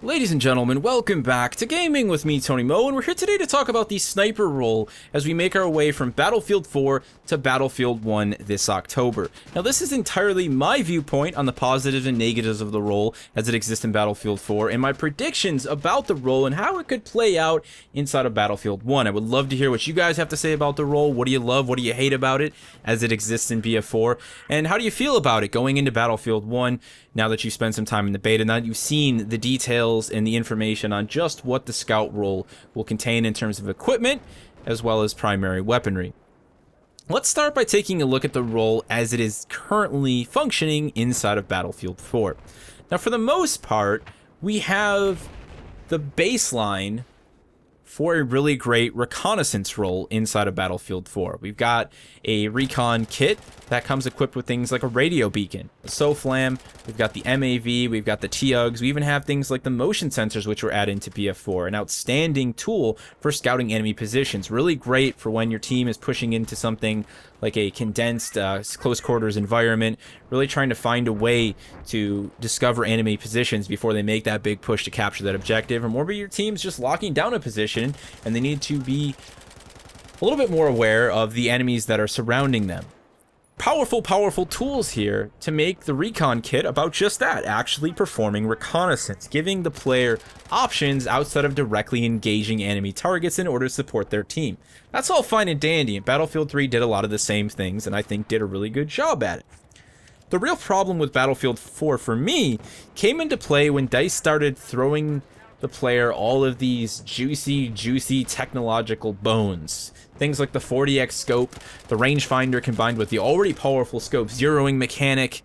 Ladies and gentlemen, welcome back to Gaming with me, Tony Mo, and we're here today to talk about the sniper role as we make our way from Battlefield 4 to Battlefield 1 this October. Now, this is entirely my viewpoint on the positives and negatives of the role as it exists in Battlefield 4, and my predictions about the role and how it could play out inside of Battlefield 1. I would love to hear what you guys have to say about the role. What do you love? What do you hate about it as it exists in BF4? And how do you feel about it going into Battlefield 1 now that you've spent some time in the beta, now that you've seen the details and the information on just what the scout role will contain in terms of equipment as well as primary weaponry. Let's start by taking a look at the role as it is currently functioning inside of Battlefield 4. Now, for the most part, we have the baseline for a really great reconnaissance role inside of Battlefield 4. We've got a Recon Kit that comes equipped with things like a radio beacon, a SOFLAM, we've got the MAV, we've got the TUGs, we even have things like the motion sensors which were added into BF4, an outstanding tool for scouting enemy positions. Really great for when your team is pushing into something like a condensed close quarters environment, really trying to find a way to discover enemy positions before they make that big push to capture that objective, or maybe your team's just locking down a position and they need to be a little bit more aware of the enemies that are surrounding them. Powerful tools here to make the Recon Kit about just that, actually performing reconnaissance, giving the player options outside of directly engaging enemy targets in order to support their team. That's all fine and dandy, and Battlefield 3 did a lot of the same things, and I think did a really good job at it. The real problem with Battlefield 4 for me came into play when DICE started throwing the player all of these juicy technological bones. Things like the 40x scope, the rangefinder combined with the already powerful scope zeroing mechanic,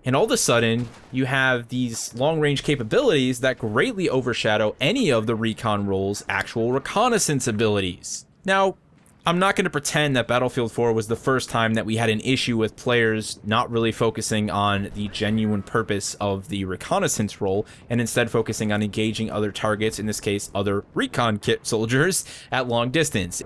and all of a sudden you have these long-range capabilities that greatly overshadow any of the recon role's actual reconnaissance abilities. Now, I'm not going to pretend that Battlefield 4 was the first time that we had an issue with players not really focusing on the genuine purpose of the reconnaissance role and instead focusing on engaging other targets, in this case other Recon Kit soldiers, at long distance.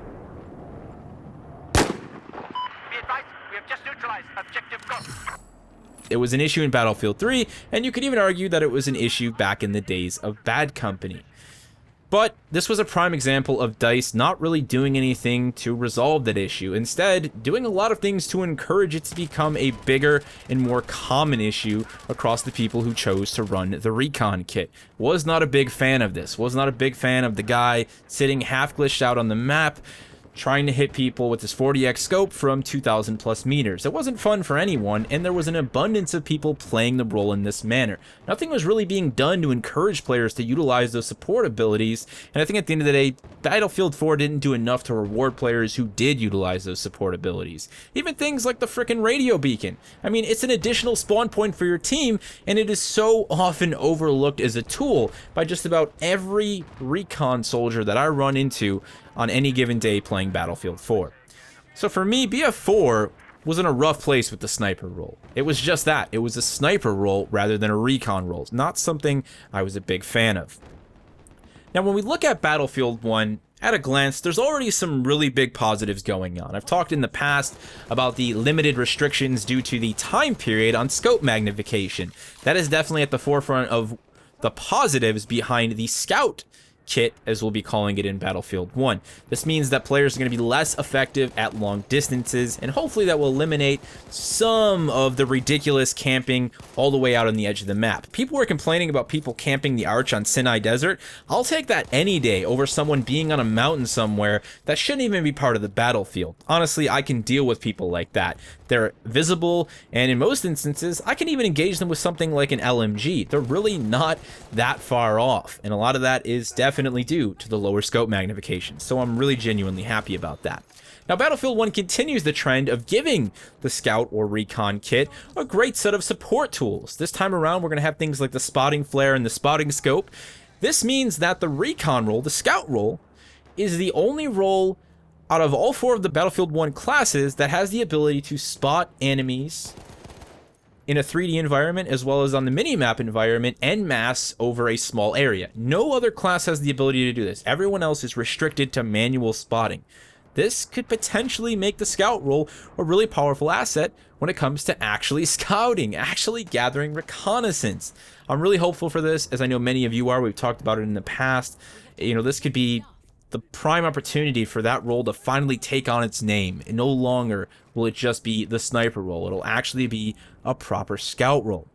It was an issue in Battlefield 3, and you could even argue that it was an issue back in the days of Bad Company. But this was a prime example of DICE not really doing anything to resolve that issue, instead doing a lot of things to encourage it to become a bigger and more common issue across the people who chose to run the Recon Kit. Was not a big fan of this, was not a big fan of the guy sitting half glitched out on the map, trying to hit people with his 40x scope from 2,000 plus meters. It wasn't fun for anyone, and there was an abundance of people playing the role in this manner. Nothing was really being done to encourage players to utilize those support abilities, and I think at the end of the day, Battlefield 4 didn't do enough to reward players who did utilize those support abilities. Even things like the frickin' radio beacon. I mean, it's an additional spawn point for your team, and it is so often overlooked as a tool by just about every recon soldier that I run into on any given day playing Battlefield 4. So for me, BF4 was in a rough place with the sniper role. It was just that. It was a sniper role rather than a recon role. Not something I was a big fan of. Now, when we look at Battlefield 1, at a glance, there's already some really big positives going on. I've talked in the past about the limited restrictions due to the time period on scope magnification. That is definitely at the forefront of the positives behind the Scout Kit, as we'll be calling it in Battlefield 1. This means that players are going to be less effective at long distances, and hopefully that will eliminate some of the ridiculous camping all the way out on the edge of the map. People were complaining about people camping the Arch on Sinai Desert. I'll take that any day over someone being on a mountain somewhere that shouldn't even be part of the battlefield. Honestly, I can deal with people like that. They're visible, and in most instances, I can even engage them with something like an LMG. They're really not that far off, and a lot of that is definitely due to the lower scope magnification, so I'm really genuinely happy about that. Now, Battlefield 1 continues the trend of giving the Scout or Recon Kit a great set of support tools. This time around, we're going to have things like the spotting flare and the spotting scope. This means that the Recon role, the Scout role, is the only role out of all four of the Battlefield 1 classes that has the ability to spot enemies in a 3D environment as well as on the minimap environment en masse over a small area. No other class has the ability to do this. Everyone else is restricted to manual spotting. this could potentially make the scout role a really powerful asset when it comes to actually scouting, actually gathering reconnaissance. I'm really hopeful for this, as I know many of you are. We've talked about it in the past. You know, this could be the prime opportunity for that role to finally take on its name. And no longer will it just be the sniper role. It'll actually be a proper scout role.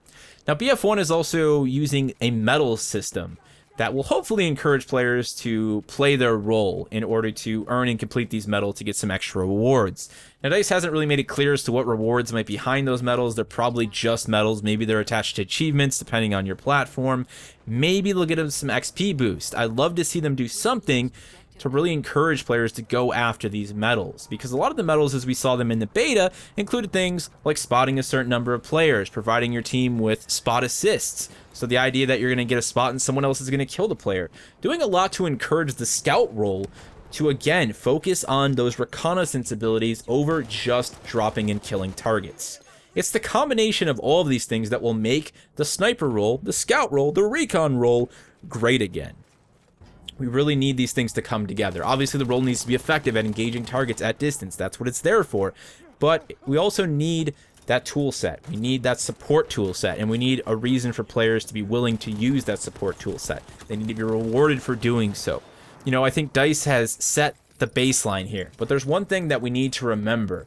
Now, BF1 is also using a medal system that will hopefully encourage players to play their role in order to earn and complete these medals to get some extra rewards. Now, DICE hasn't really made it clear as to what rewards might be behind those medals. They're probably just medals. Maybe they're attached to achievements, depending on your platform. Maybe they'll get them some XP boost. I'd love to see them do something to really encourage players to go after these medals, because a lot of the medals as we saw them in the beta included things like spotting a certain number of players, providing your team with spot assists, so the idea that you're going to get a spot and someone else is going to kill the player, doing a lot to encourage the scout role to again focus on those reconnaissance abilities over just dropping and killing targets. It's the combination of all of these things that will make the sniper role, the scout role, the recon role great again. We really need these things to come together. Obviously, the role needs to be effective at engaging targets at distance. That's what it's there for. But we also need that tool set. We need that support tool set, and we need a reason for players to be willing to use that support tool set. They need to be rewarded for doing so. You know, I think DICE has set the baseline here, but there's one thing that we need to remember,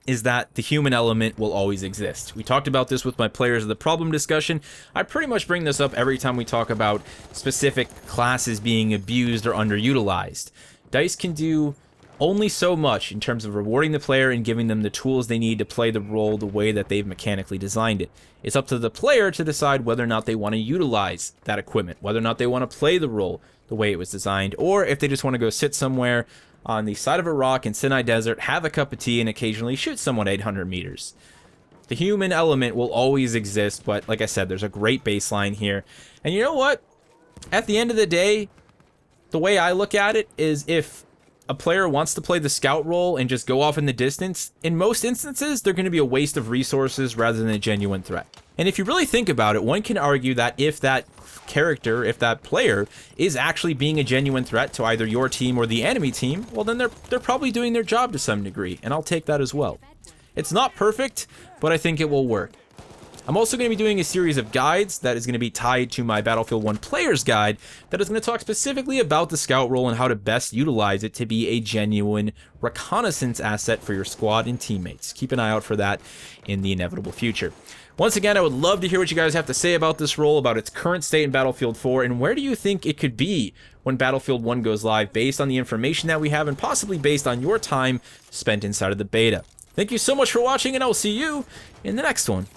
is that the human element will always exist. We talked about this with my players of the problem discussion. I pretty much bring this up every time we talk about specific classes being abused or underutilized. DICE can do only so much in terms of rewarding the player and giving them the tools they need to play the role the way that they've mechanically designed it. It's up to the player to decide whether or not they want to utilize that equipment, whether or not they want to play the role the way it was designed, or if they just want to go sit somewhere on the side of a rock in Sinai Desert, have a cup of tea, and occasionally shoot someone 800 meters. The human element will always exist, but like I said, there's a great baseline here. And you know what? At the end of the day, the way I look at it is, if a player wants to play the scout role and just go off in the distance, in most instances, they're going to be a waste of resources rather than a genuine threat. And if you really think about it, one can argue that if that character, if that player is actually being a genuine threat to either your team or the enemy team, well, then they're probably doing their job to some degree, and I'll take that as well. It's not perfect, but I think it will work. I'm also going to be doing a series of guides that is going to be tied to my Battlefield 1 Player's Guide that is going to talk specifically about the scout role and how to best utilize it to be a genuine reconnaissance asset for your squad and teammates. Keep an eye out for that in the inevitable future. Once again, I would love to hear what you guys have to say about this role, about its current state in Battlefield 4, and where do you think it could be when Battlefield 1 goes live, based on the information that we have and possibly based on your time spent inside of the beta. Thank you so much for watching, and I will see you in the next one.